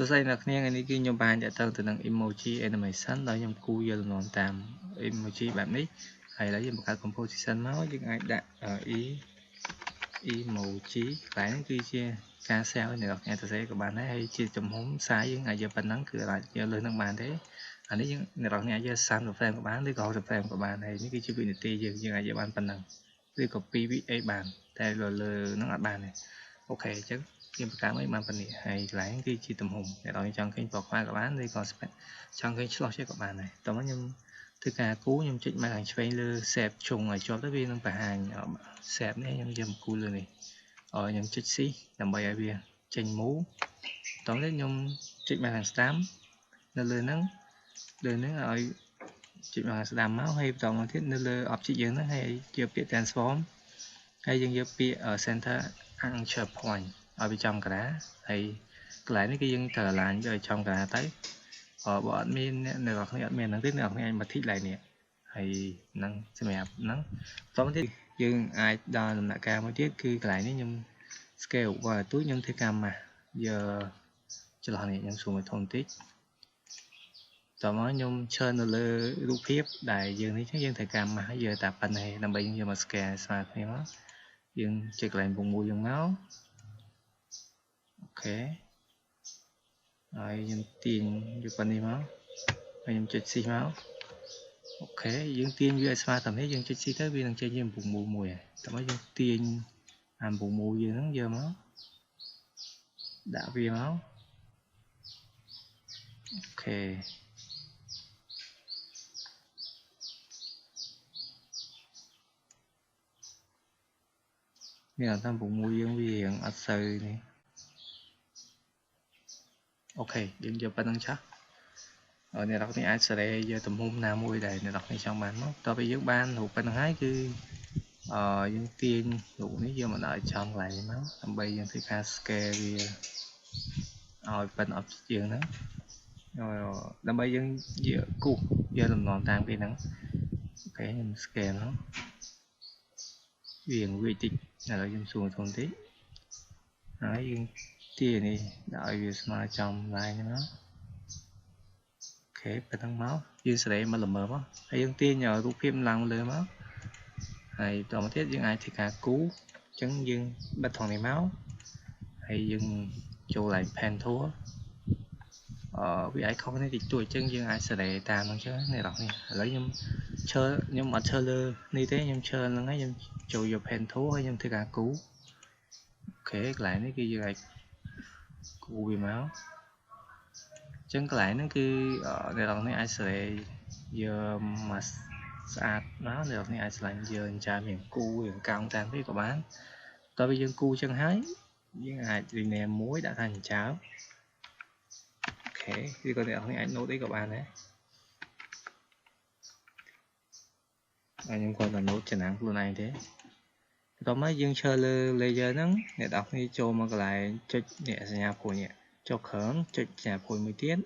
số này là nghe này kia nhóm bạn đã tăng từ năng emoji animation đó nhóm cú giờ nón tạm emoji bạn ấy hay lấy một cái composition máu nhưng ai đã ý emoji phải kia chia ca sao này đọc nghe tôi sẽ của bạn ấy hay chia chùm hống sai với ngày giờ phần nắng cửa lại giờ lên năng bạn thế anh ấy những đọc nghe giờ san được fan của bạn đấy gọi được fan của bạn này những cái chữ bị tì dừng như ngày giờ bạn phần nắng đi copy với bàn đây rồi nó là bàn này ok chứ nhưng mà cái mấy màn phần này hay lấy cái chi tầm hùng để đòi trong kênh vào khoa các bạn đi còn trong kênh slot cho các bạn này tóm nhưng thứ cả cú nhưng chuyện mà hàng trailer xẹp trùng ở cho tới viên nó phải hàng xẹp đấy nhưng giờ một cú luôn này ở những chất xí làm bài ở bia tranh mũ tóm đến nhưng chuyện mà hàng stamp nên lên nắng ở chuyện mà làm máu hay tổng thiết nên là object gì nó hay chưa biết transform hay dân giờ bị ở center anchor point ở bên trong cả đá hay lại cái dân thờ là ở trong cả tới ở bọn mình này là không nhận mình năng tiếp nào anh mà thích lại nè hay năng xem đẹp nắng tóm thiết nhưng ai đo làm lại cao mới tiếc cứ lại nếu nhưng scale và túi nhân thế cam mà giờ cho là này nhân xuống một thông tích tóm nó nhung chơi nó lơ lúc phép đại dương này chắc dân thời cam mà giờ tạp phần này làm bệnh giờ mà scale smart này nó dương check lại vùng mùi dương máu ok rồi dương tiền vô phần đi máu rồi dương check xì máu ok dương tiền vô smart tầm thế dương check xì tới vì đang chơi dương vùng mùi mùi tầm dương tiền làm vùng mùi dương nó giờ máu đã vì máu ok như là tham vùng mùi dương vì hiện ở sợi này ok dương giờ phần năng chắc ở này đọc này ai sẽ đây giờ tầm hôm nào mùi đây này đọc này trong bán mốc tao bây giờ ban thuộc phần hái cứ dân tiên đủ nếu giờ mà đợi trong lại nó tầm bây giờ thì cascade vì rồi phần ập dương đó rồi tầm bây giờ giờ cụ giờ làm nón tam cái nắng cái em scale nó viền quy tịch là nó dân xuống thôn tí nói dân tiền này đợi việc mà trong lại nó ok phần thằng máu dương sẽ để mà làm mờ máu hay dân tiên nhờ rút phim làm lừa máu hay toàn thiết dân ai thì cả cú chấn dương bắt thằng này máu hay dân cho lại pen thua vì ai không có thì tuổi chân dương ai sẽ để tàn không chứ này đọc này lấy nhưng mà chơi lơ như thế nhưng chơi nó ngay nhưng cho vô pen thua hay nhưng thì cả cú ok lại nó kia lại cú bị máu chân lại nó cứ ở đây đọc này ai sẽ giờ mà sạch nó được này ai sẽ giờ trả miệng cu miệng cao tan với của bán tôi bây giờ cu chân hái với ai thì nè muối đã thành cháo ok thì có thể ông anh nốt đấy các bạn đấy nhưng còn là nốt chân nắng luôn này thế có mấy dương chơi laser nắng để đọc đi cho mà lại cho nhẹ nhà của nhẹ cho khớm cho nhà của 10 tiếng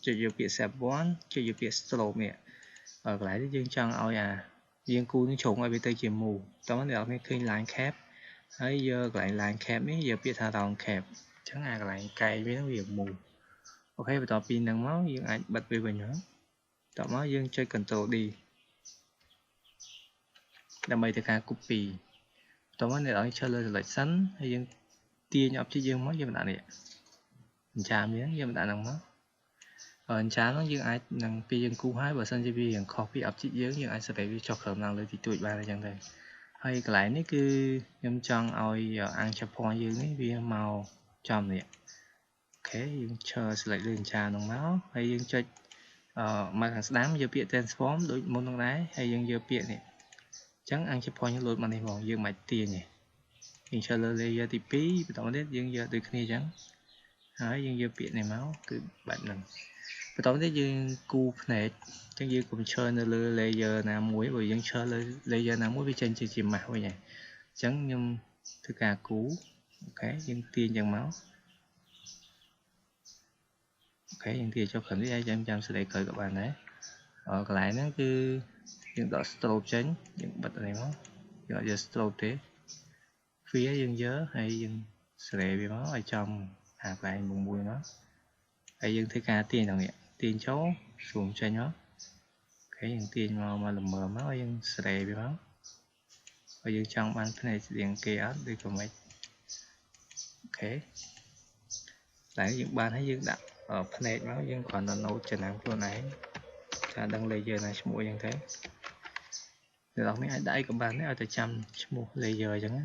cho vô biệt sạp bón cho vô biệt stroke nhẹ ở lại dương chân ao dương cu nó trộn ở bên tây chìm mù đó để đọc khi line cap ấy giờ lại line cap ấy giờ biết thà đòn kẹp chẳng ai lại cay với nó việc mù ok và tập pin đang máu dương ai bật về nữa tập máu dương chơi control đi đam mê cả copy tập máu này ở chơi lên lại sánh hay dương tia nhập cho dương máu dương bạn này chạm miếng dương bạn đang máu ở chán nó dương ai năng pi dương cu hái và sân chơi hiện copy up chỉ dương dương ai sẽ để cho khởi năng lên thì tuổi ba là chẳng đây hay lại ní cứ nhâm chân oi ăn cho point dương ní vì màu trầm này ok dương chờ sẽ lại lên trà nồng máu hay dương chơi mà thằng đám giờ bịa transform đối môn thằng đáy hay dương giờ bịa này chẳng ăn cho point luôn mà này màu dương mạch tiền này dương chờ lên giờ thì phí tổng đấy dương giờ từ khi chẳng hỏi dương giờ bịa này máu cứ bạn lần tổng đấy dương cu này chẳng dương cùng chơi nó laser nào muối rồi dương chơi laser nào muối với trên chơi chìm mặt vậy nhỉ chẳng nhưng thứ cả cú ok dương tiền chẳng máu ok dương tiền cho khẩn đi trăm sẽ để cởi các bạn đấy còn lại nó cứ dương đỏ stroke tránh dương bật này máu gọi giờ stroke thế phía dương nhớ hay dương sẽ để bị máu ở trong lại bùng mùi nó ហើយយើងធ្វើការទាញដល់នេះទាញចូលស៊ូមចេញមកអូខេយើងទាញមកល្មមមកយើងស្រេវាមកហើយយើងចង់បានផ្នែកស្តៀងគេអត់ឬក៏មិនអូខេតែយើងបានហើយយើងដាក់ផ្នែកមកយើងគ្រាន់តែ note ចំណាំខ្លួនឯងថាដឹង layer ណាឈ្មោះអីចឹងទៅអ្នកនរនេះអាចដាក់អីក៏បានដែរឲ្យតែចាំឈ្មោះ layer អញ្ចឹងណា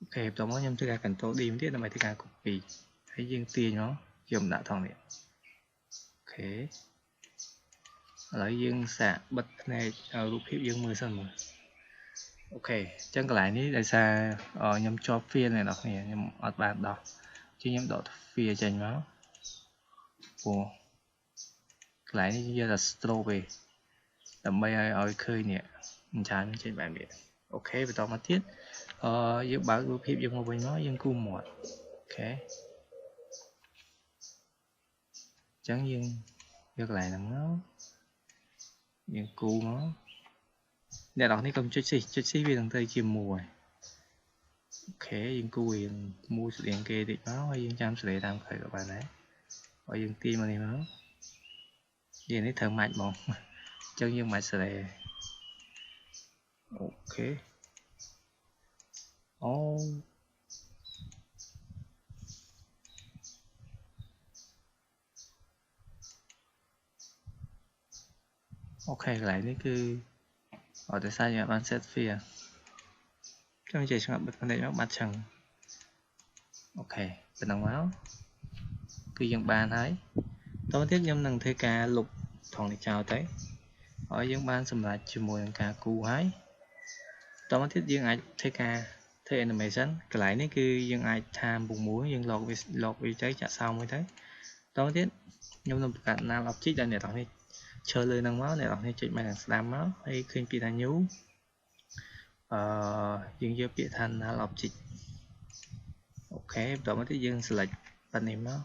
អូខេបន្តមកខ្ញុំធ្វើការ control D ទៀតដើម្បីធ្វើការ copy ហើយយើងទាញមកខ្ញុំដាក់ថងនេះអូខេឥឡូវយើងសាកបិទផ្នែករូបភាពយើងមើលសិនមើលអូខេអញ្ចឹងកន្លែងនេះដោយសារខ្ញុំជាប់ fill អ្នកនរគ្នាខ្ញុំអត់បានដោះជាងខ្ញុំដក fill ចេញមកព្រោះកន្លែងនេះយើងយកតែ stroke ទេដើម្បីឲ្យឃើញនេះអញ្ចឹងចេញបែបនេះអូខេបន្តមកទៀតយើងបើករូបភាពយើងមកវិញមកយើងគូសមាត់អូខេអញ្ចឹងយើងយកកន្លែងហ្នឹងមកយើងគូសមកអ្នកនរនេះកុំចុចស៊ីវានឹងទៅជាមួយអូខេយើងគូវាមូលស្តៀងគេតិចមកហើយយើងចាំសេរីតាមក្រោយក៏បានដែរហើយយើងទាញមកនេះមកយើងនេះត្រូវម៉ាច់ហ្មងអញ្ចឹងយើងម៉ាច់សេរីអូខេអូខេកន្លែងនេះគឺអត់តែសារយើងបាន set fill ចង់និយាយស្ងាត់បិទផ្នែកមកបាត់ឆឹងអូខេប៉ុណ្ណឹងមកគឺយើងបានហើយតទៅទៀតខ្ញុំនឹងធ្វើការលុបថងនេះចោលទៅហើយយើងបានសម្រេចជាមួយនឹងការគូហើយតទៅទៀតយើងអាចធ្វើការធ្វើ animation កន្លែងនេះគឺយើងអាចថាពុកមួយយើងលកវាទៅចាក់សោមួយទៅតទៅទៀតខ្ញុំនឹងបង្កើត null object ដែលអ្នកទាំងនេះឈើលើនឹងមកអ្នកទាំងនេះចុចមកខាងស្ដាំមកហើយឃើញពាក្យថា new យើងយកពាក្យថា null object អូខេបន្តមកទៀតយើង select ប៉ានេះមក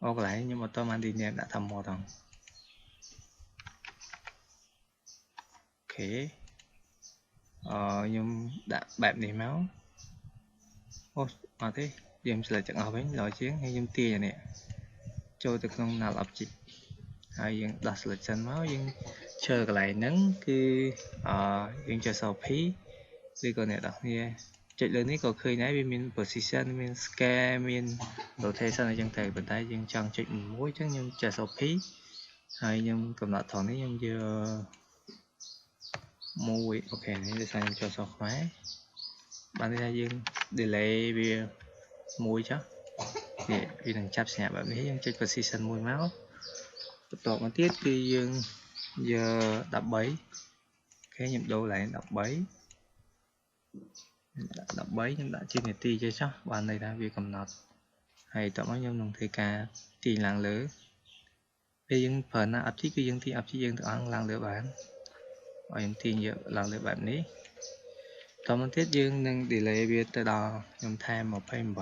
អូកន្លែងខ្ញុំអត់តបាន rename ដាក់ថា mod ហ្នឹងអូខេខ្ញុំដាក់បែបនេះមកអូអត់ទេយើង select ទាំងអស់វិញល្អជាងហើយខ្ញុំទាញអានេះចូលទៅក្នុង null object ហើយយើងដោះ selection មកយើងឈើកន្លែងហ្នឹងគឺយើងចុច p ឬក៏អ្នកនរគ្នាចុចលើនេះក៏ឃើញដែរវាមាន position មាន scale មាន rotation អញ្ចឹងទៅប៉ុន្តែយើងចង់ចុចមួយអញ្ចឹងខ្ញុំចុច p ហើយខ្ញុំកំណត់ថងនេះខ្ញុំយកមួយអូខេនេះដោយសារខ្ញុំចុចសខ្មែរបានន័យថាយើង delay វាមួយចុះនេះវានឹងចាប់សញ្ញាបែបនេះយើងចុច position មួយមកបន្តមកទៀតគឺយើងយក13អូខេខ្ញុំដូរឡើង13ខ្ញុំដាក់ជានាទីចេះចុះបានន័យថាវាកំណត់ហើយតោះមកខ្ញុំនឹងធ្វើការទាញឡើងលើពេលយើងប្រើណា object គឺយើងទាញ object យើងទាំងអង្គឡើងលើបានហើយខ្ញុំទាញយកឡើងលើបែបនេះតមកទៀតយើងនឹង delay វាទៅដល់ខ្ញុំថែម28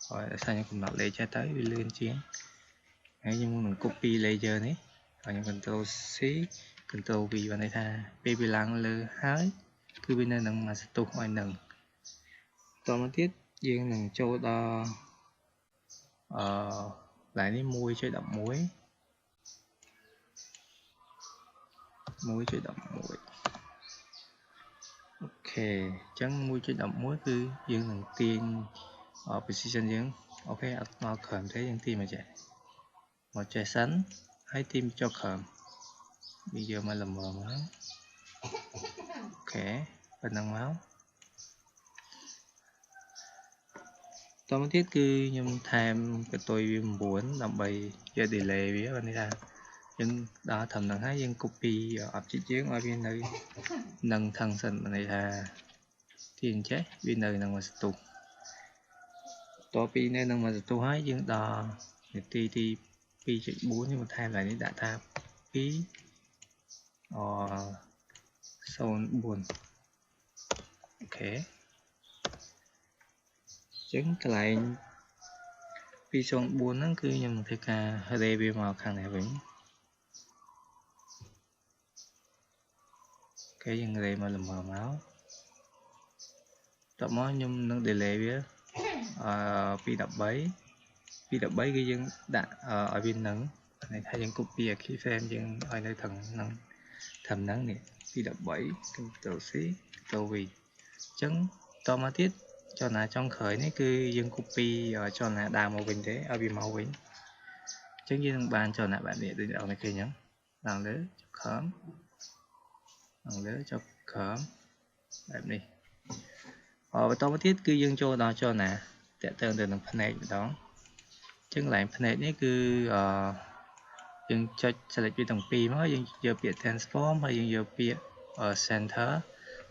ហើយដោយសារខ្ញុំកំណត់លេខចេះទៅវាលឿនជាងហើយខ្ញុំនឹង copy layer នេះហើយខ្ញុំ control C control V បានន័យថាពេលវាឡើងលើហើយគឺវានៅនឹងមកស្ទុះឲ្យនឹងតមកទៀតយើងនឹងចូលដល់កន្លែងនេះ 1.11 អូខេអញ្ចឹង 1.11 គឺយើងនឹងទាញ position យើងអូខេអត់មកក្រោមទេយើងទាញមកចេះមកចេះសិនហើយទាញចុះក្រោមវាយកមកល្មមមកអូខេប៉ុណ្ណឹងមកតមកទៀតគឺខ្ញុំថែមកន្ទុយវា9ដើម្បីយក delay វាបានន័យថាយើងដល់ត្រឹមហ្នឹងហើយយើង copy object យើងឲ្យវានៅនឹងថឹងសិនបានន័យថាទាញចេះវានៅនឹងមកស្ទុះតពីនៅនឹងមកស្ទុះហើយយើងដល់នាទីទី 2.4 ខ្ញុំបន្ថែមឡើងនេះដាក់ថា2 04អូខេចឹងកន្លែង204ហ្នឹងគឺខ្ញុំនឹងធ្វើការ array វាមកខាងនេះវិញអូខេយើង array មកល្មមមកតមកខ្ញុំនឹង delay វាពី13 ពី13គឺយើងដាក់ឲ្យវានឹងnày thayយើង copy ឲ្យ keyframe យើងឲ្យនៅត្រឹមហ្នឹងនេះពី13 Ctrl C Ctrl V អញ្ចឹងតមកទៀតចលនាចុងក្រោយនេះគឺយើង copy ចលនាដើមមកវិញទេឲ្យវាមកវិញអញ្ចឹងយើងនឹងបានចលនាបែបនេះដូចអ្នកនរឃើញអញ្ចឹងឡើងលើចុះខំឡើងលើចុះខំបែបនេះបន្តមកទៀតគឺយើងចូលដល់ចលនាតើតើទៅនឹងភ្នែកម្ដងអញ្ចឹងកន្លែងភ្នែកនេះគឺយើងចុច select ពីទាំងពីរមកយើងយកពាក្យ transform ហើយយើងយកពាក្យ center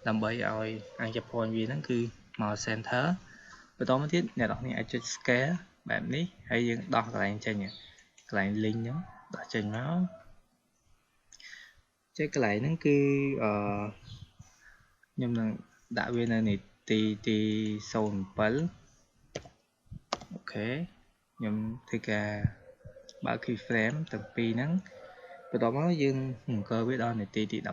ដើម្បីឲ្យអង្គភ័ណ្ឌវាហ្នឹងគឺមក center បន្តមកទៀតអ្នកនរគ្នាអាចចុច scale បែបនេះហើយយើងដោះកន្លែងចេញកន្លែង link ហ្នឹងដោះចេញមកចេះកន្លែងហ្នឹងគឺខ្ញុំនឹងដាក់វានៅនីតិទី07អូខេខ្ញុំធ្វើការបើក keyframe ទាំងពីរហ្នឹងបន្ទាប់មកយើងអង្គវាដល់នាទីទី12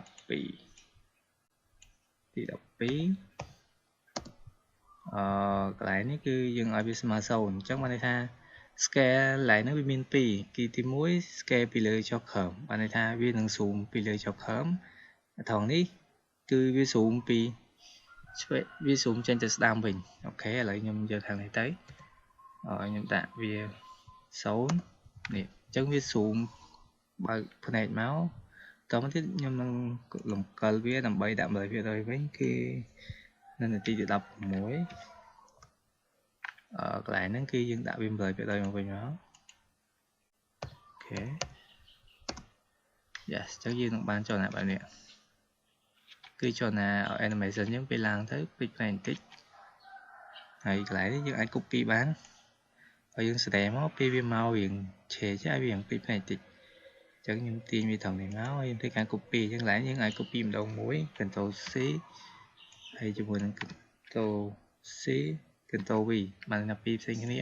កន្លែងនេះគឺយើងឲ្យវាស្មើ0អញ្ចឹងបានន័យថា scale កន្លែងហ្នឹងវាមាន2គឺទី1 scale ពីលើចុះក្រោមបានន័យថាវានឹង zoom ពីលើចុះក្រោមត្រង់នេះគឺវា zoom ពីវា zoom ចេញទៅស្ដាំវិញអូខេឥឡូវខ្ញុំយកខាងនេះទៅខ្ញុំដាក់វា0នេះអញ្ចឹងវា zoom បើកភ្នែកមកតទៅទៀតខ្ញុំនឹងលំកិលវាដើម្បីដាក់ 100% វិញគឺនៅនាទីទី16កន្លែងហ្នឹងគឺយើងដាក់វា 100% មកវិញមកអូខេ yes អញ្ចឹងយើងនឹងបានចលនាបែបនេះគឺចលនា animation យើងពេលឡើងទៅភ្លេចផ្នែកបន្តិចហើយកន្លែងនេះយើងអាច copy បានហើយយើងស្រែមកពេលវាមករៀងឆេចឲ្យវារៀងភ្លេចផ្នែកបន្តិចអញ្ចឹងខ្ញុំទាញវាត្រង់នេះមកហើយខ្ញុំធ្វើការ copy អញ្ចឹងកន្លែងយើងអាច copy ម្ដងមួយ Ctrl C ហើយជាមួយនឹង Ctrl C Ctrl V បានតែពីរផ្សេងគ្នា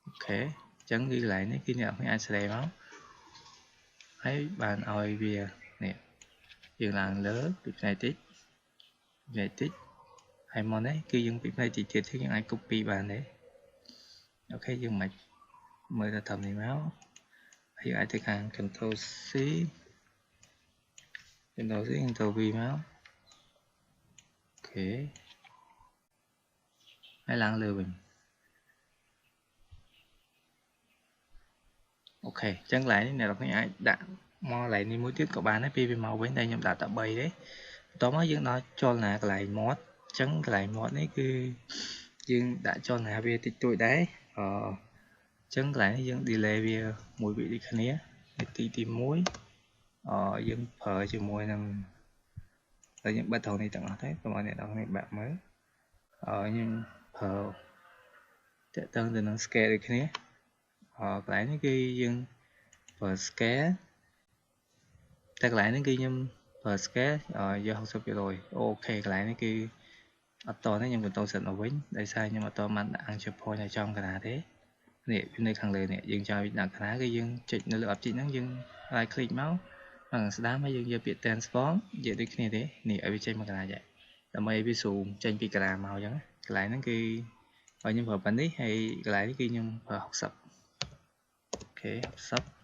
អូខេអញ្ចឹងគឺកន្លែងនេះគឺអ្នកអាចស្រែមកហើយបានឲ្យវានេះយើងឡើងលើពីផ្នែកតិចហើយមកនេះគឺយើងពីផ្នែកតិចទៀតយើងអាច copy បានទេអូខេយើងមិនមើលទៅត្រឹមនេះមកហើយអាចទៅខាង Ctrl C Ctrl V មកអូខេហើយឡើងលើវិញអូខេអញ្ចឹងកន្លែងនេះអ្នកនរគ្នាអាចដាក់មកកន្លែងនេះមួយទៀតក៏បានដែរពេលវាមកវិញតែខ្ញុំដាក់តែ3ទេបន្ទាប់មកយើងដល់ចលនាកន្លែងមាត់អញ្ចឹងកន្លែងមាត់នេះគឺយើងដាក់ចលនាវាតិចតួចដែរអញ្ចឹងកន្លែងនេះយើង delay វាមួយវិធីគ្នានាទីទី1យើងប្រើជាមួយនឹងតែយើងបិទត្រង់នេះទាំងអស់ទេកុំឲ្យអ្នកនរគ្នាបាក់មើលខ្ញុំប្រើតើតើទៅនឹង scale ដូចគ្នាកន្លែងនេះគឺយើងប្រើ scale តែកន្លែងនេះគឺខ្ញុំប្រើ scale យក 60% អូខេកន្លែងនេះគឺអត់តនេះខ្ញុំបន្តសិតមកវិញដោយសារខ្ញុំអត់តបានដាក់អង្គជប៉ុនឲ្យចំកណ្ដាលទេនេះនៅខាងលើនេះយើងចង់ដាក់កណ្ដាលគឺយើងចុចនៅលើ object ហ្នឹងយើង right click មកខាងស្ដាំហើយយើងយកពាក្យ transform និយាយដូចគ្នាទេនេះឲ្យវាចេញមកកណ្ដាលដែរដើម្បីឲ្យវា zoom ចេញពីកណ្ដាលមកអញ្ចឹងកន្លែងហ្នឹងគឺឲ្យខ្ញុំប្រើប៉ុណ្នេះហើយកន្លែងនេះគឺខ្ញុំប្រើ60អូខេ60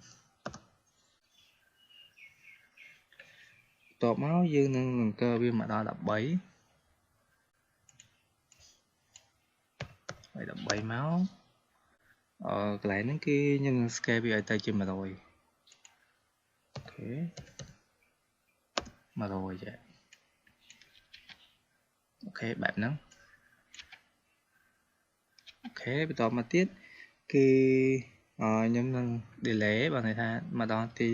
តបមកយើងនឹងអង្គវាមកដល់13មកកន្លែងហ្នឹងគឺខ្ញុំនឹង scale វាឲ្យទៅជា100អូខេ100ចាអូខេបែបហ្នឹងអូខេបន្តមកទៀតគឺខ្ញុំនឹង delay បើន័យថាមកដល់ទី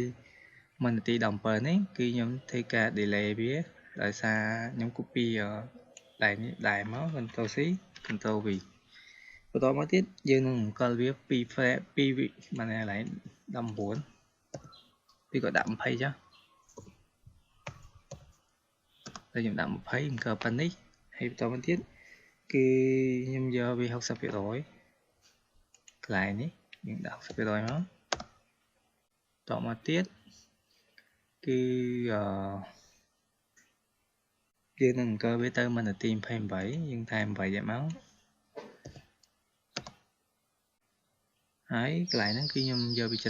1នាទី17នេះគឺខ្ញុំធ្វើការ delay វាដោយសារខ្ញុំ copy ដែលនេះដែរមក Ctrl C Ctrl V បន្តមកទៀតយើងនឹងអង្គវា2 frame 2វិបានកន្លែង19ពីក៏ដាក់20ចុះតែខ្ញុំដាក់20អង្គប៉ុណ្នេះហើយបន្តមកទៀតគឺខ្ញុំយកវា 60% កន្លែងនេះយើងដាក់ 60% មកតមកទៀតគឺយើងនឹងអង្គវាទៅ1នាទី28យើងថែម8ទៀតមក ហើយកន្លែងហ្នឹងគឺខ្ញុំយកពី70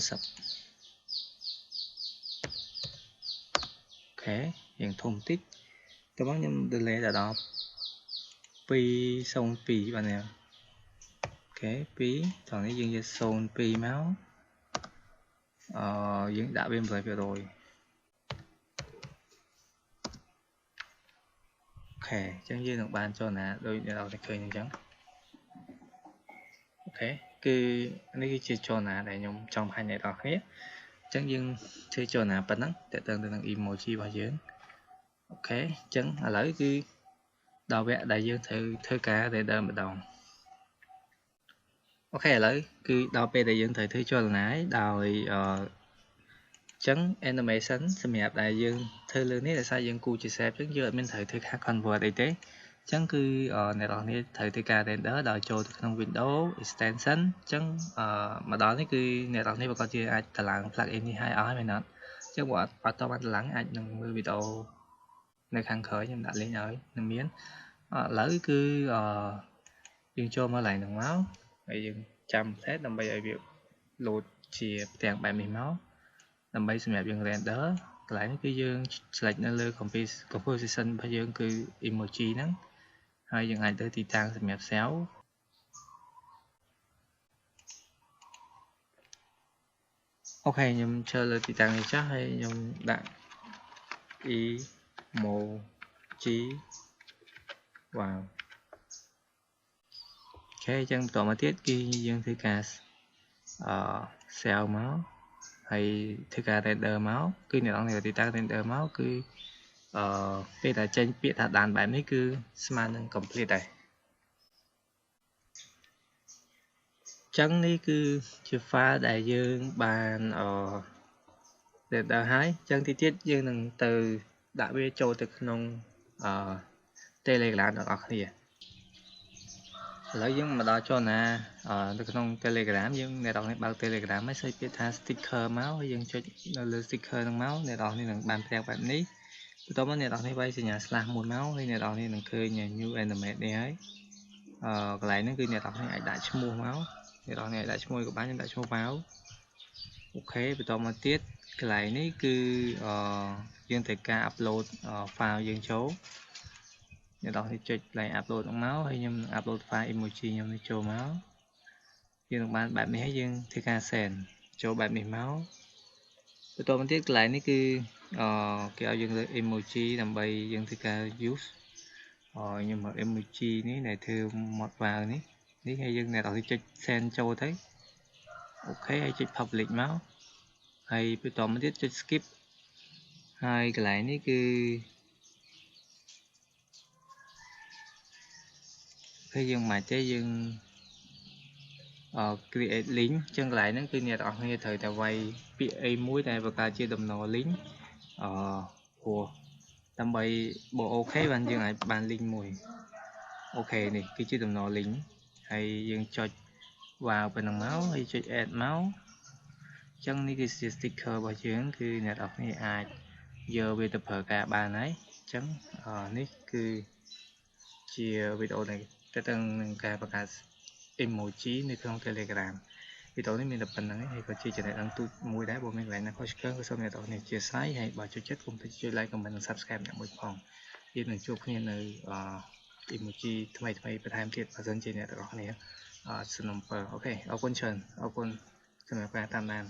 អូខេយើងធំតិចតោះបងខ្ញុំ delay ដល់202បាទនេះអូខេ2ត្រង់នេះយើងយក02មកយើងដាក់វា 100% អូខេអញ្ចឹងយើងនឹងបានចូលណាដូចអ្នកនរឃើញអញ្ចឹងអូខេគឺនេះគឺជាចូលណាដែលខ្ញុំចង់បង្ហាញអ្នកនរគ្នាអញ្ចឹងយើងធ្វើចូលណាប៉ុណ្ណឹងតើតើទៅនឹង emoji របស់យើងអូខេអញ្ចឹងឥឡូវគឺដល់វគ្គដែលយើងត្រូវធ្វើការ render ម្ដងអូខេឥឡូវគឺដល់ពេលដែលយើងត្រូវធ្វើចលនាដោយអញ្ចឹង animation សម្រាប់ដែលយើងធ្វើលើនេះដោយសារយើងគូជា shape អញ្ចឹងយើងអត់មានត្រូវធ្វើការ convert អីទេអញ្ចឹងគឺអ្នកនរគ្នាត្រូវធ្វើការ render ដោយចូលទៅក្នុង window extension អញ្ចឹងមកដល់នេះគឺអ្នកនរគ្នាប្រកាសជាអាចតម្លើង plugin នេះឲ្យមែនអត់អញ្ចឹងបើអត់តបានតម្លើងអាចនឹងមើលវីដេអូនៅខាងក្រោយខ្ញុំដាក់ link ឲ្យនឹងមានឥឡូវគឺយើងចូលមក line ហ្នឹងមកហើយយើងចាំ set ដើម្បីឲ្យវា load ជាផ្ទាំងបែបនេះមកដើម្បីសម្រាប់យើង render កន្លែងនេះគឺយើង select នៅលើ composition របស់យើងគឺ emoji ហ្នឹងហើយយើងអាចទៅទីតាំងសម្រាប់ cell អូខេខ្ញុំឈើលើទីតាំងនេះចាស់ហើយខ្ញុំដាក់ emoji វ៉ាវអូខេអញ្ចឹងបន្តមកទៀតគឺយើងធ្វើការ cell មកហើយធ្វើការ render មកគឺអ្នកនរទីតាំង render មកគឺពេលដែលចេញពាក្យថាដានបែបនេះគឺស្មើនឹង complete ដែរចឹងនេះគឺជា file ដែលយើងបាន render ហើយចឹងទីទៀតយើងនឹងទៅដាក់វាចូលទៅក្នុងTelegram ទាំងអស់គ្នាឥឡូវយើងមកដល់ចូលណានៅក្នុង Telegram យើងអ្នកនរគ្នាបើក Telegram ហើយសេចពាក្យថា sticker មកហើយយើងចុចនៅលើ sticker ហ្នឹងមកអ្នកនរគ្នានឹងបានផ្ទាំងបែបនេះបន្ទាប់មកអ្នកនរគ្នាវាយសញ្ញា slash មួយមកហើយអ្នកនរគ្នានឹងឃើញ new animate នេះហើយកន្លែងហ្នឹងគឺអ្នកនរគ្នាអាចដាក់ឈ្មោះមកអ្នកនរគ្នាអាចដាក់ឈ្មោះក៏បានខ្ញុំដាក់ឈ្មោះមកអូខេបន្តមកទៀតកន្លែងនេះគឺយើងត្រូវការ upload file យើងចូលអ្នកនរគ្នាចុចកន្លែង upload ហ្នឹងមកហើយខ្ញុំ upload file emoji ខ្ញុំនេះចូលមកយើងនឹងបានបែបនេះហើយយើងធ្វើការ send ចូលបែបនេះមកបន្តមកទៀតកន្លែងនេះគឺគេឲ្យយើងលើ emoji ដើម្បីយើងធ្វើការ use ខ្ញុំមក emoji នេះដែលធ្វើ mod file នេះហើយយើងអ្នកនរគ្នាចុច send ចូលទៅអូខេហើយចុច public មកហើយបន្តមកទៀតចុច skip ហើយកន្លែងនេះគឺពេលយើងមិនទេយើងcreate link ចឹងកន្លែងហ្នឹងគឺអ្នកនរគ្នាត្រូវតែវាយពាក្យអីមួយដែលបង្កើតជាដំណរ link ព្រោះដើម្បីបើអូខេបានយើងអាចបាន link មួយអូខេនេះគឺជាដំណរ link ហើយយើងចុចវាវប៉ុណ្ណឹងមកហើយចុច add មកអញ្ចឹងនេះគឺជា sticker របស់យើងគឺអ្នកនរគ្នាអាចយកវាទៅប្រើការបានហើយអញ្ចឹងនេះគឺជាវីដេអូដែលតើតើនឹងការបង្កើត emoji នៅក្នុង Telegram វីដេអូនេះមានតែប៉ុណ្្នឹងហើយក៏ជាចំណេះដឹងទូចមួយដែរបើមានកន្លែងណាខុសឆ្គងក៏សូមអ្នកនរគ្នាអធិស្ឋានហើយបើចូលចិត្តកុំភ្លេចជួយ like comment និង subscribe អ្នកមួយផងយើងនឹងជួបគ្នានៅemoji ថ្មីបន្ថែមទៀតបើសិនជាអ្នកនរគ្នាសនំពើអូខេអរគុណច្រើនអរគុណសម្រាប់ការតាមដាន